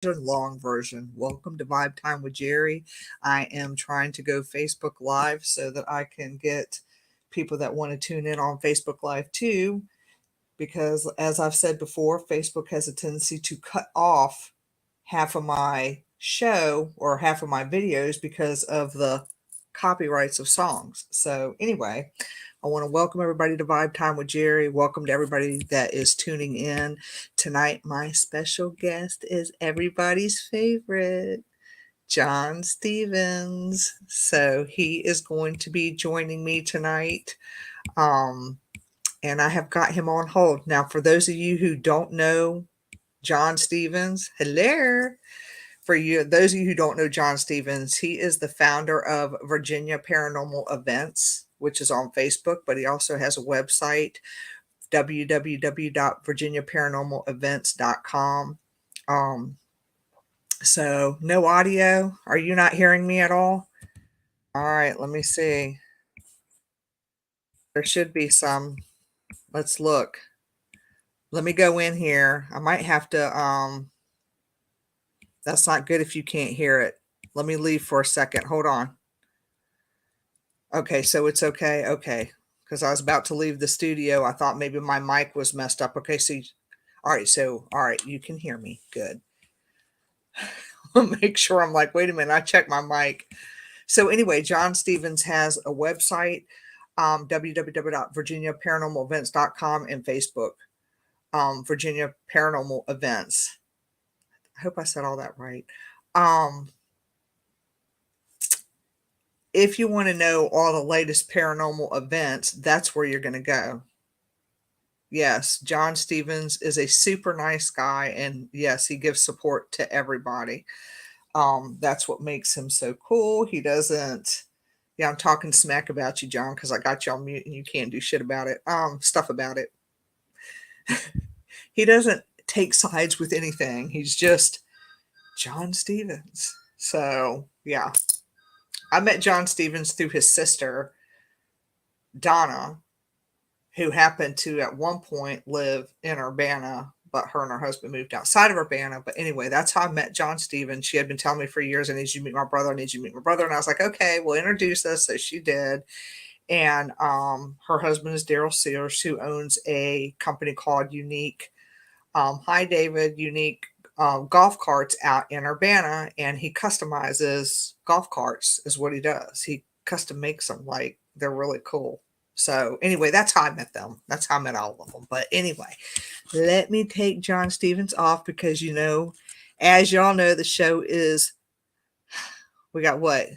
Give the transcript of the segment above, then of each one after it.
long version. Welcome to Vibe Time with Jerry. I am trying to go Facebook Live so that I can get people that want to tune in on Facebook Live too. Because as I've said before, Facebook has a tendency to cut off half of my show or half of my videos because of the copyrights of songs. So, anyway, I want to welcome everybody to Vibe Time with Jerry. Welcome to everybody that is tuning in. Tonight, my special guest is everybody's favorite, John Stevens. So, he is going to be joining me tonight. Um, and I have got him on hold. Now, for those of you who don't know John Stevens, hello. For you, those of you who don't know John Stevens, he is the founder of Virginia Paranormal Events, which is on Facebook, but he also has a website, www.virginiaparanormalevents.com. Um, so no audio. Are you not hearing me at all? All right, let me see. There should be some. Let's look. Let me go in here. I might have to that's not good if you can't hear it. Let me leave for a second. Hold on. Okay, so it's okay. Okay. Because I was about to leave the studio. I thought maybe my mic was messed up. Okay, so all right, you can hear me. Good. I'll make sure. I'm like, wait a minute, I checked my mic. So anyway, John Stevens has a website, www.virginiaparanormalevents.com, and Facebook, Virginia Paranormal Events. I hope I said all that right. Um, if you want to know all the latest paranormal events, that's where you're going to go. Yes, John Stevens is a super nice guy, and yes, he gives support to everybody. That's what makes him so cool. He doesn't, yeah, I'm talking smack about you, John, because I got you on mute and you can't do shit about it. Stuff about it. He doesn't take sides with anything. He's just John Stevens. So yeah, I met John Stevens through his sister, Donna, who happened to at one point live in Urbana, but her and her husband moved outside of Urbana. But anyway, that's how I met John Stevens. She had been telling me for years, I need you to meet my brother, I need you to meet my brother. And I was like, okay, we'll introduce us. So she did. And her husband is Daryl Sears, who owns a company called Unique. Hi, David, Unique golf carts out in Urbana. And he customizes golf carts, is what he does. He custom makes them, like they're really cool. So anyway, that's how I met them. That's how I met all of them. But anyway, let me take John Stevens off because, as y'all know, the show is, we got what,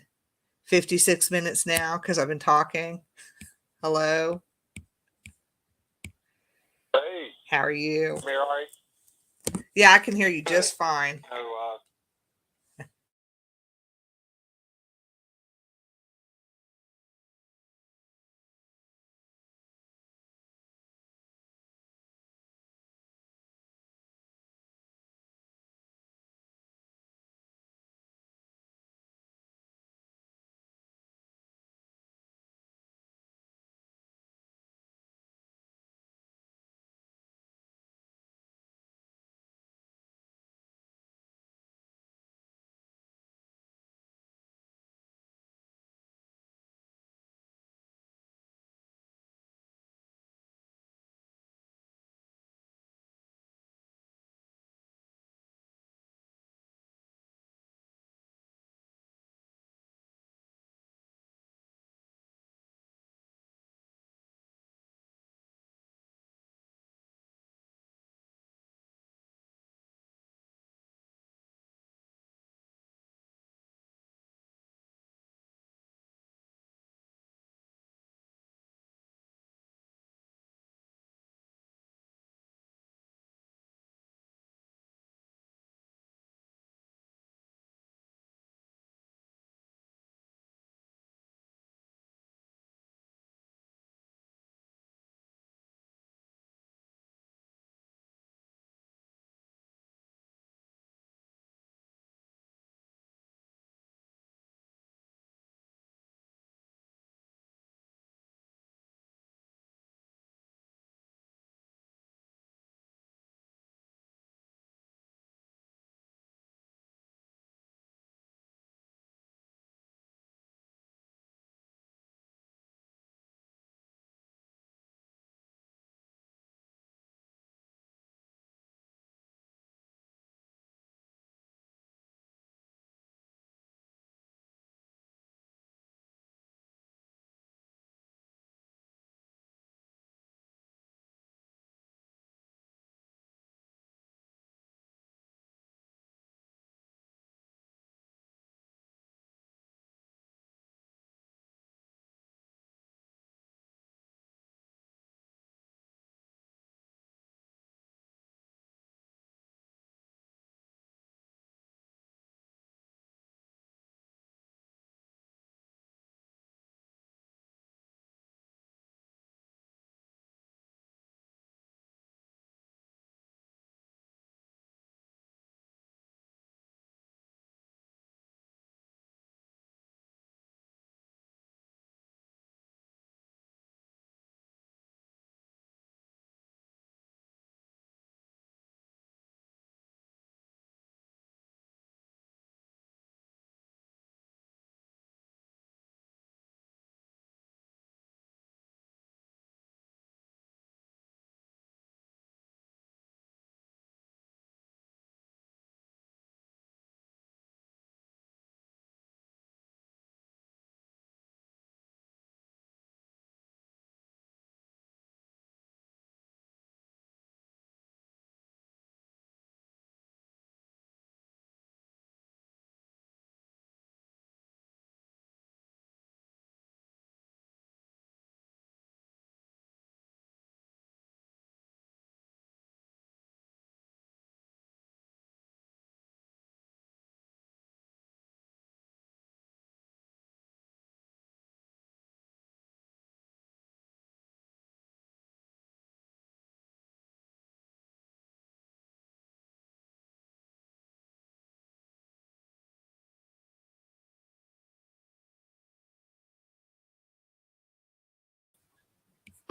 56 minutes now because I've been talking. Hello. Hey. How are you? Me all right? Yeah, I can hear you just fine. Oh,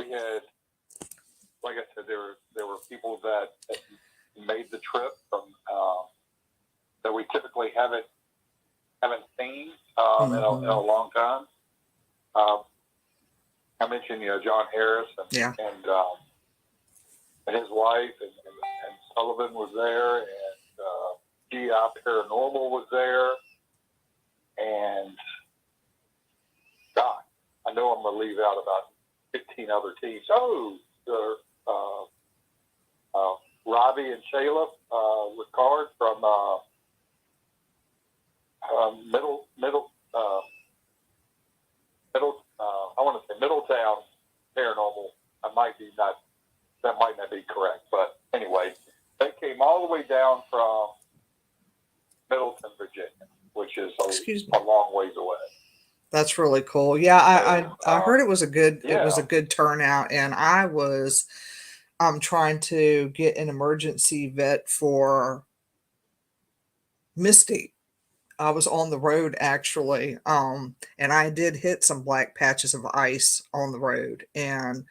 we had, like I said, there were people that made the trip from that we typically haven't seen in a long time. I mentioned, John Harris and his wife, and Sullivan was there, and GI Paranormal was there, and God, I know I'm going to leave out about 15 other teams. Robbie and Shayla Ricard from I want to say Middletown Paranormal. That might not be correct, but anyway, they came all the way down from Middleton, Virginia, which is a long ways away. That's really cool. Yeah, I heard it was a good turnout, and I was trying to get an emergency vet for Misty. I was on the road actually, and I did hit some black patches of ice on the road, and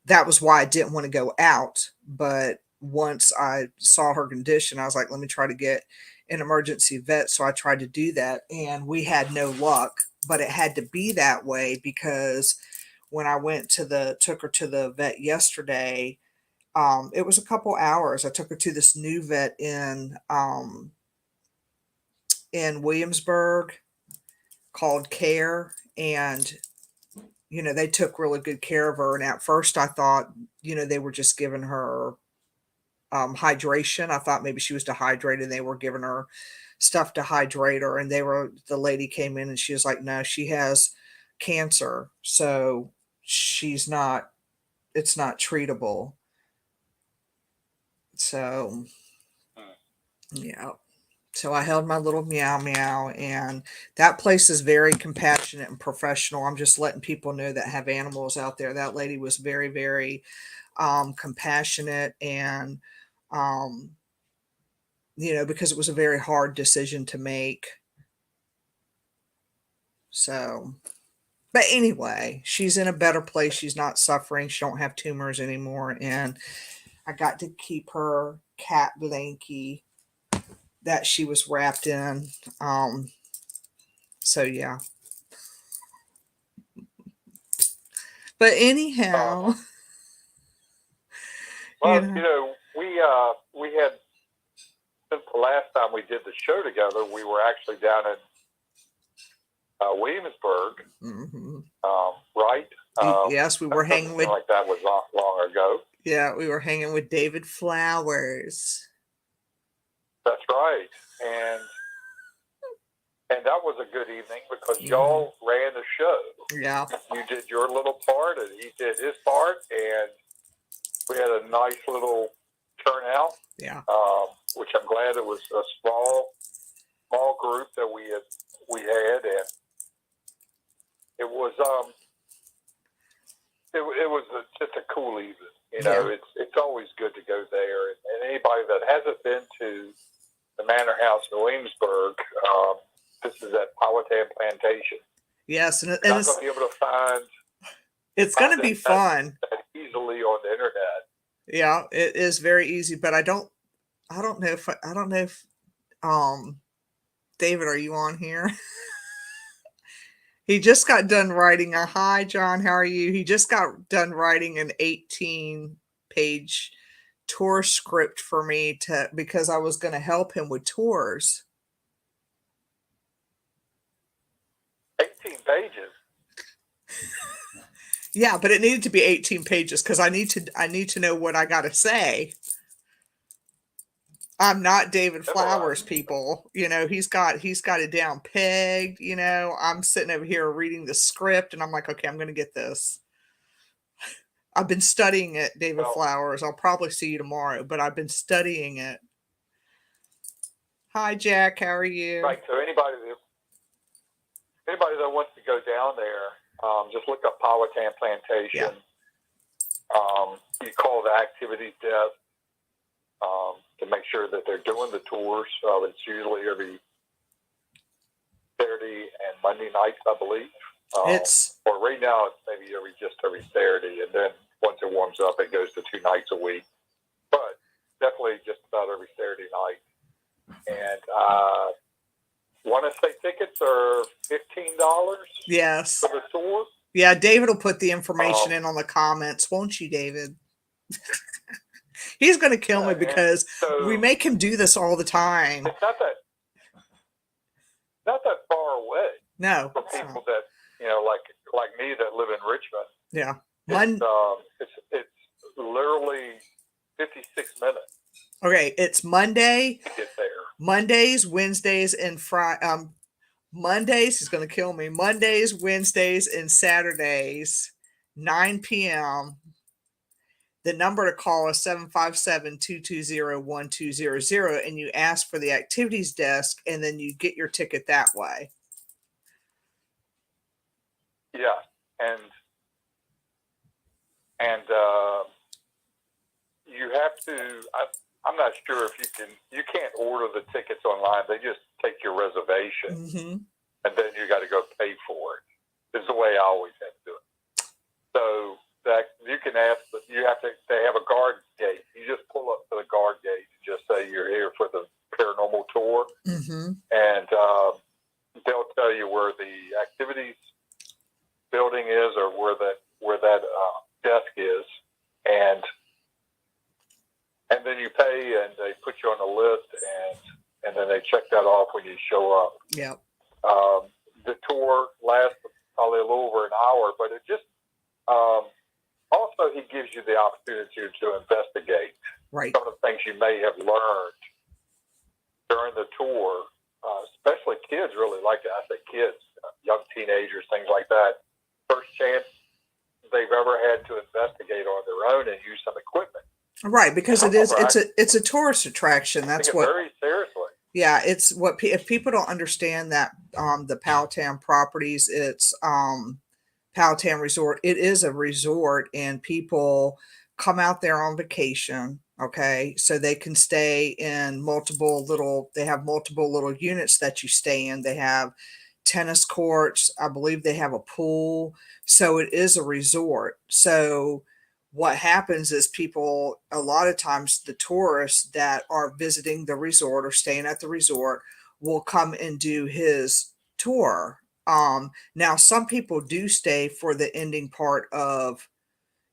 that was why I didn't want to go out. But once I saw her condition, I was like, let me try to get an emergency vet. So I tried to do that, and we had no luck. But it had to be that way because when I took her to the vet yesterday, it was a couple hours. I took her to this new vet in Williamsburg called Care, and they took really good care of her. And at first I thought, they were just giving her hydration. I thought maybe she was dehydrated and they were giving her stuff to hydrate her. And the lady came in and she was like, no, she has cancer. So it's not treatable. So, yeah. So I held my little meow meow, and that place is very compassionate and professional. I'm just letting people know that have animals out there. That lady was very, very compassionate, and because it was a very hard decision to make. So, but anyway, she's in a better place. She's not suffering. She don't have tumors anymore, and I got to keep her cat blankie that she was wrapped in. So yeah. But anyhow, well, we had, since the last time we did the show together, we were actually down in Williamsburg, right? Yes, we were hanging with. Like that was not long ago. Yeah, we were hanging with David Flowers. That's right, and that was a good evening because y'all ran the show. Yeah, you did your little part, and he did his part, and we had a nice little turnout. Yeah, which I'm glad it was a small group that we had, and it was just a cool evening. It's always good to go there, and anybody that hasn't been to the Manor House in Williamsburg, this is at Powhatan Plantation. Yes, and it's not going to be able to find. It's going to be fun that easily on the internet. Yeah, it is very easy, but I don't know if David, are you on here? He just got done writing hi John, how are you? He just got done writing an 18-page tour script for me because I was going to help him with tours. 18 pages. Yeah, but it needed to be 18 pages because I need to know what I got to say. I'm not David Flowers, people. He's got it down pegged. I'm sitting over here reading the script, and I'm like, okay, I'm going to get this. I've been studying it, David Flowers. I'll probably see you tomorrow, but I've been studying it. Hi, Jack. How are you? Right. So anybody that wants to go down there, just look up Powhatan Plantation. Yeah. You call the activities desk to make sure that they're doing the tours. It's usually every Saturday and Monday nights, I believe. It's or right now it's maybe every Saturday, and then once it warms up, it goes to 2 nights a week. But definitely just about every Saturday night. And want to say tickets are $15 yes. for the tour. Yeah, David will put the information in on the comments, won't you, David? He's going to kill me because so we make him do this all the time. It's not that far away. No, for people that like me that live in Richmond. Yeah, it's literally 56 minutes. Okay, it's Monday. To get there. Mondays, Wednesdays, and Friday. Mondays is going to kill me. Mondays, Wednesdays, and Saturdays, 9 p.m. The number to call is 757-220-1200, and you ask for the activities desk, and then you get your ticket that way. Yeah, and you have to. I'm not sure if you can't order the tickets online. They just take your reservation, and then you got to go pay for it. This is the way I always have to do it. So that you can ask, but they have a guard gate. You just pull up to the guard gate and just say you're here for the paranormal tour, and they'll tell you where the activities building is or where that desk is, and then you pay and they put you on the list, and then they check that off when you show up. Yeah. The tour lasts probably a little over an hour, but it just also he gives you the opportunity to investigate some of the things you may have learned during the tour. Especially kids really like it. I say kids, young teenagers, things like that. First chance they've ever had to investigate on their own and use some equipment. Right, because it's a tourist attraction. That's what very seriously. Yeah, it's what if people don't understand that the Powhatan properties, it's Powhatan Resort. It is a resort, and people come out there on vacation. Okay, so they can stay in they have multiple little units that you stay in. They have tennis courts. I believe they have a pool. So it is a resort. So what happens is people, a lot of times the tourists that are visiting the resort or staying at the resort will come and do his tour. Now some people do stay for the ending part of,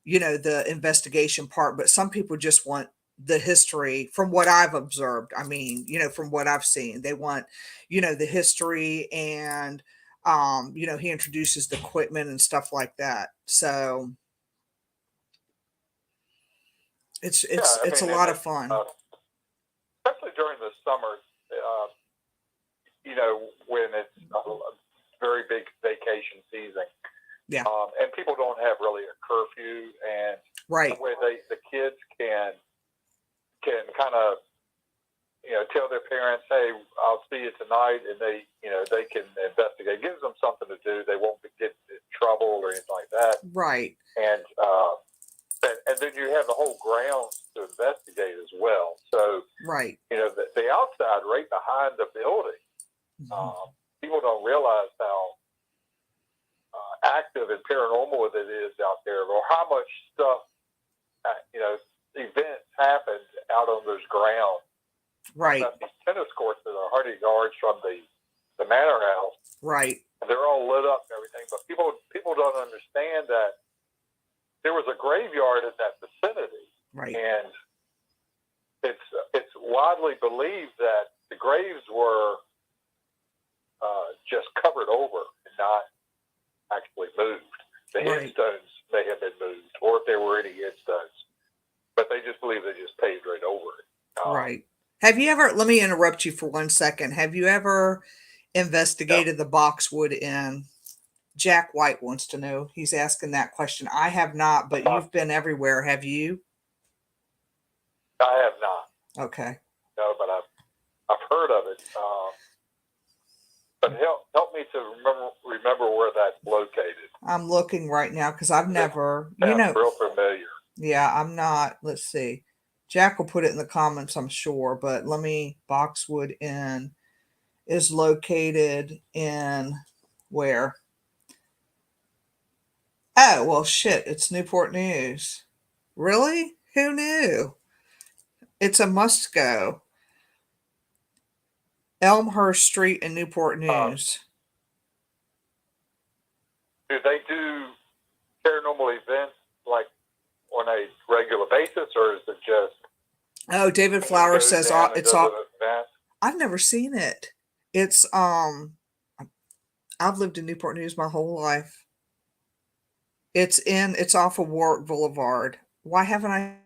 the investigation part, but some people just want the history from what I've observed. I mean, from what I've seen, they want, the history and, he introduces the equipment and stuff like that. So it's a lot of fun. Especially during the summer, when it's a very big vacation season. Yeah. And people don't have really a curfew, and where the kids can kind of tell their parents, "Hey, I'll see you tonight," and they can investigate. It gives them something to do. They won't get in trouble or anything like that. Right. And then you have the whole grounds to investigate as well. So the outside right behind the building, people don't realize how active and paranormal it is out there, or how much stuff, events happened out on those grounds. Right. These tennis courts that are 100 yards from the manor house. Right. And they're all lit up and everything, but people don't understand that there was a graveyard in that vicinity. Right. And it's widely believed that the graves were just covered over and not actually moved. The headstones may have been moved, or if there were any headstones, but they just believe they just paved right over it. Right. Have you ever, let me interrupt you for 1 second. Have you ever investigated the Boxwood Inn? Jack White wants to know. He's asking that question. I have not, but you've been everywhere. Have you? I have not. Okay. No, but I've heard of it. But help me to remember where that's located. I'm looking right now because I've never, real familiar. Yeah, I'm not. Let's see. Jack will put it in the comments, I'm sure, but Boxwood Inn is located in where? Oh, well, shit. It's Newport News. Really? Who knew? It's a must go. Elmhurst Street in Newport News. Do they do paranormal events like on a regular basis, or is it just? Oh, David Flowers says it's all. I've never seen it. It's I've lived in Newport News my whole life. It's off of Warwick Boulevard. Why haven't I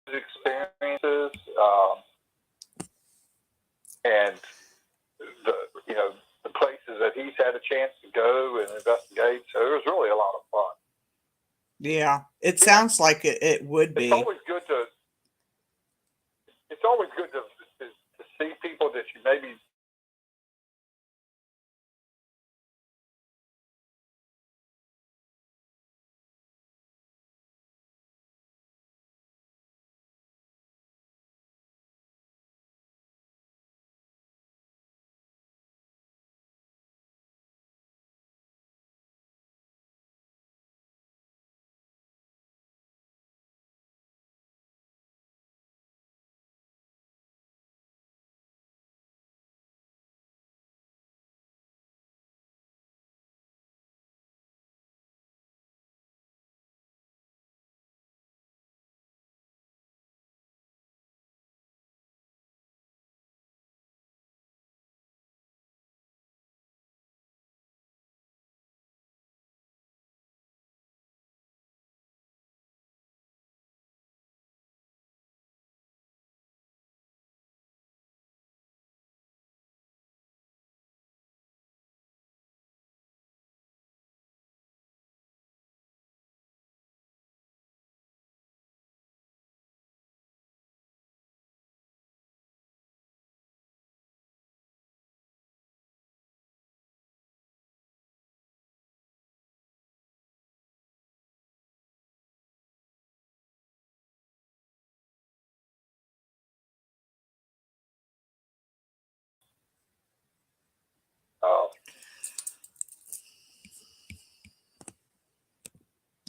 experiences, and places that he's had a chance to go and investigate. So it was really a lot of fun. Yeah, it sounds like it would be. It's always good to see people that you maybe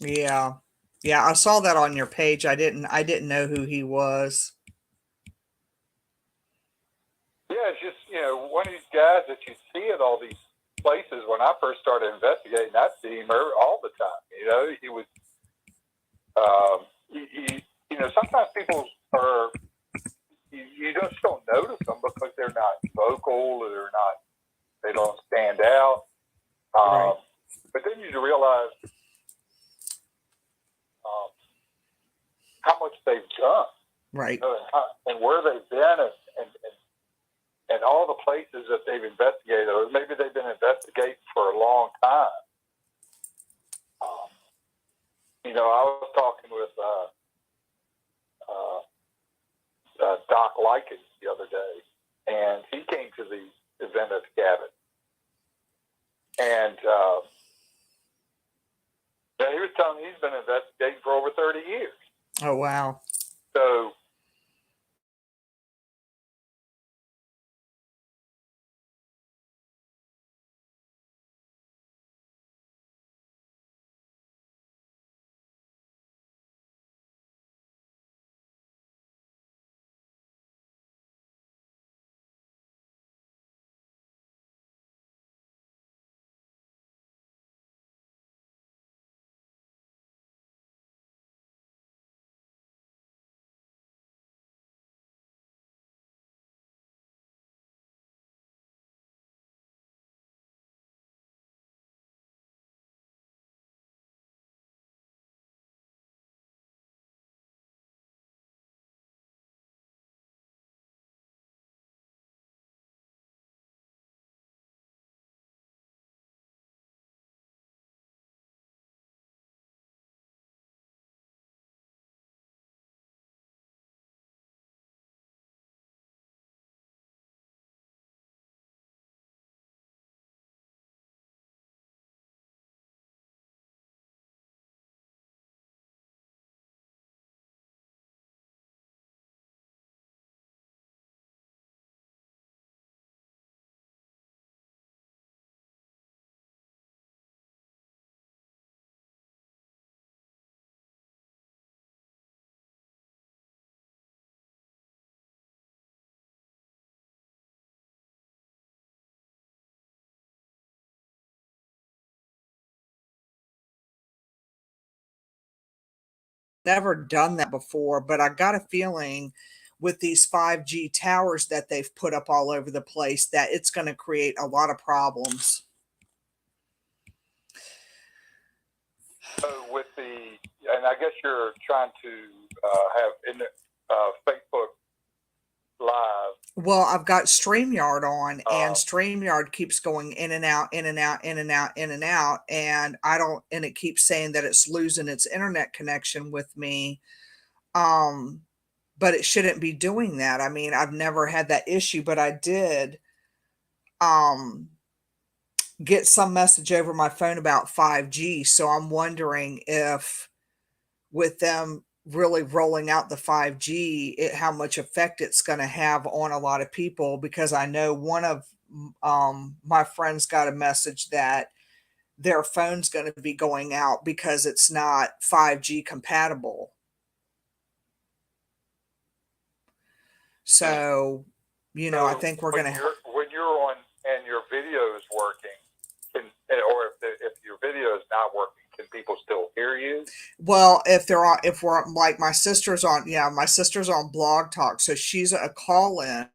Yeah. Yeah, I saw that on your page. I didn't know who he was. yeah, it's just one of these guys that you see at all these places. When I first started investigating, I see him all the time. He was. Sometimes people are. You just don't notice them because they're not vocal or they don't stand out. Right. But then you realize how much they've done, Right. and where they've been, and all the places that they've investigated, or maybe they've been investigating for a long time. I was talking with Doc Likens the other day, and he came to the event at the cabin, and he was telling me he's been investigating for over 30 years. Oh, wow. So Never done that before, but I got a feeling with these 5G towers that they've put up all over the place that it's going to create a lot of problems. with and I guess you're trying to have in Facebook Live Well, I've got StreamYard on, and Uh, StreamYard keeps going in and out, in and out, in and out, in and out, and it keeps saying that it's losing its internet connection with me. Um, but it shouldn't be doing that. I mean, I've never had that issue, but I did um get some message over my phone about 5G. So I'm wondering if with them really rolling out the 5G, how much effect it's going to have on a lot of people, because I know one of my friends got a message that their phone's going to be going out because it's not 5G compatible. So, I so think we're going to. when you're on and your video is working, or if your video is not working, can people still hear you? Well, if we're like my sister's on, yeah, my sister's on Blog Talk, so she's a call in.